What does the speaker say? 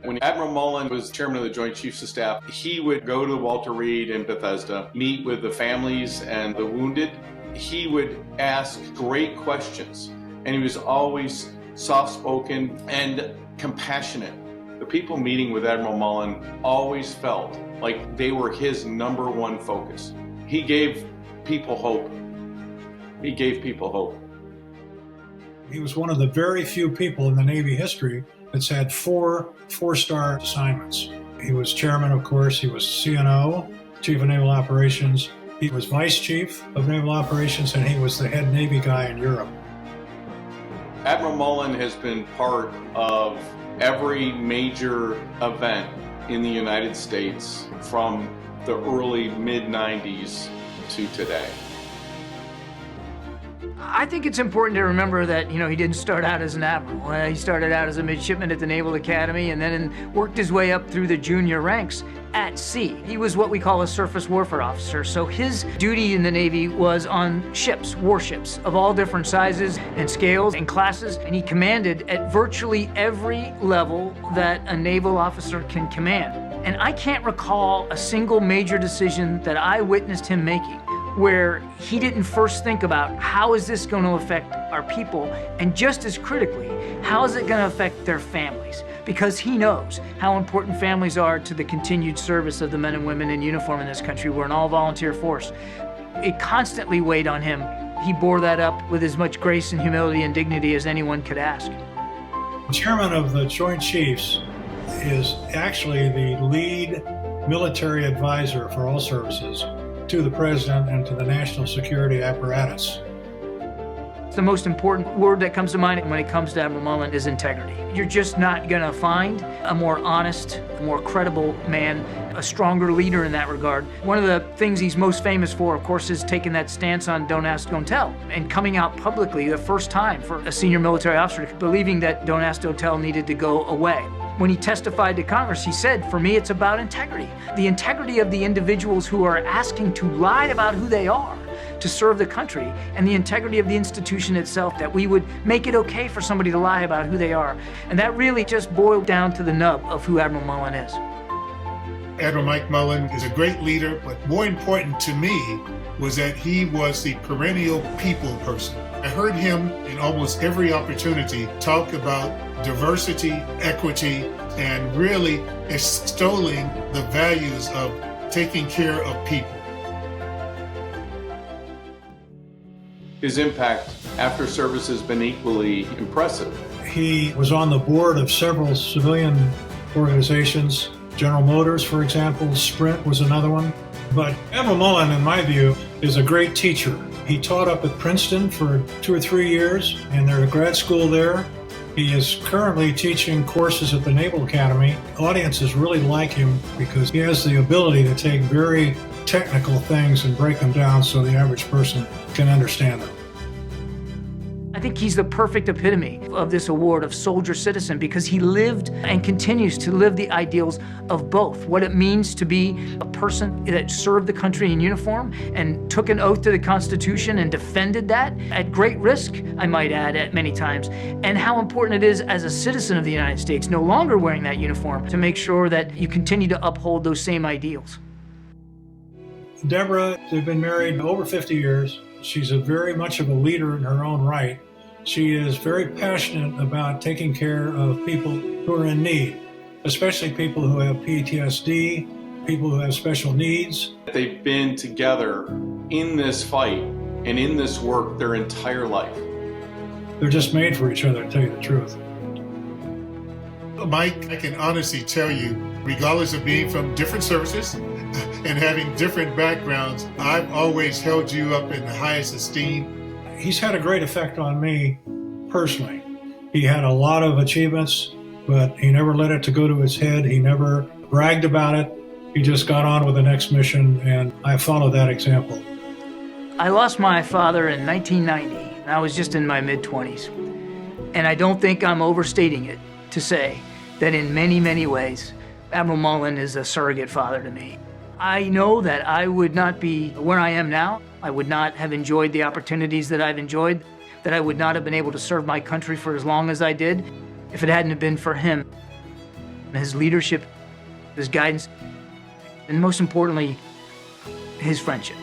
When Admiral Mullen was chairman of the Joint Chiefs of Staff, he would go to Walter Reed in Bethesda, meet with the families and the wounded. He would ask great questions, and he was always soft-spoken and compassionate. The people meeting with Admiral Mullen always felt like they were his number one focus. He gave people hope. He gave people hope. He was one of the very few people in the Navy history that's had four-star assignments. He was chairman, of course. He was CNO, Chief of Naval Operations. He was Vice Chief of Naval Operations, and he was the head Navy guy in Europe. Admiral Mullen has been part of every major event in the United States from the early mid-90s to today. I think it's important to remember that, he didn't start out as an admiral. He started out as a midshipman at the Naval Academy and then worked his way up through the junior ranks at sea. He was what we call a surface warfare officer, so his duty in the Navy was on ships, warships, of all different sizes and scales and classes, and he commanded at virtually every level that a naval officer can command. And I can't recall a single major decision that I witnessed him making where he didn't first think about how is this going to affect our people, and just as critically, how is it going to affect their families? Because he knows how important families are to the continued service of the men and women in uniform in this country. We're an all-volunteer force. It constantly weighed on him. He bore that up with as much grace and humility and dignity as anyone could ask. Chairman of the Joint Chiefs is actually the lead military advisor for all services to the President and to the national security apparatus. The most important word that comes to mind when it comes to Admiral Mullen is integrity. You're just not going to find a more honest, more credible man, a stronger leader in that regard. One of the things he's most famous for, of course, is taking that stance on don't ask, don't tell, and coming out publicly the first time for a senior military officer, believing that don't ask, don't tell needed to go away. When he testified to Congress, he said, for me, it's about integrity. The integrity of the individuals who are asking to lie about who they are to serve the country, and the integrity of the institution itself, that we would make it okay for somebody to lie about who they are. And that really just boiled down to the nub of who Admiral Mullen is. Admiral Mike Mullen is a great leader, but more important to me was that he was the perennial people person. I heard him in almost every opportunity talk about diversity, equity, and really extolling the values of taking care of people. His impact after service has been equally impressive. He was on the board of several civilian organizations, General Motors, for example, Sprint was another one. But Admiral Mullen, in my view, is a great teacher. He taught up at Princeton for 2 or 3 years, and there's a grad school there. He is currently teaching courses at the Naval Academy. Audiences really like him because he has the ability to take very technical things and break them down so the average person can understand them. I think he's the perfect epitome of this award of soldier citizen because he lived and continues to live the ideals of both. What it means to be a person that served the country in uniform and took an oath to the Constitution and defended that at great risk, I might add, at many times, and how important it is as a citizen of the United States, no longer wearing that uniform, to make sure that you continue to uphold those same ideals. Deborah, they've been married over 50 years. She's very much of a leader in her own right. She is very passionate about taking care of people who are in need, especially people who have PTSD, people who have special needs. They've been together in this fight and in this work their entire life. They're just made for each other, to tell you the truth. Mike, I can honestly tell you, regardless of being from different services and having different backgrounds, I've always held you up in the highest esteem. He's had a great effect on me personally. He had a lot of achievements, but he never let it to go to his head. He never bragged about it. He just got on with the next mission, and I followed that example. I lost my father in 1990. I was just in my mid-20s. And I don't think I'm overstating it to say that in many, many ways, Admiral Mullen is a surrogate father to me. I know that I would not be where I am now. I would not have enjoyed the opportunities that I've enjoyed, that I would not have been able to serve my country for as long as I did if it hadn't have been for him. his leadership, his guidance, and most importantly, his friendship.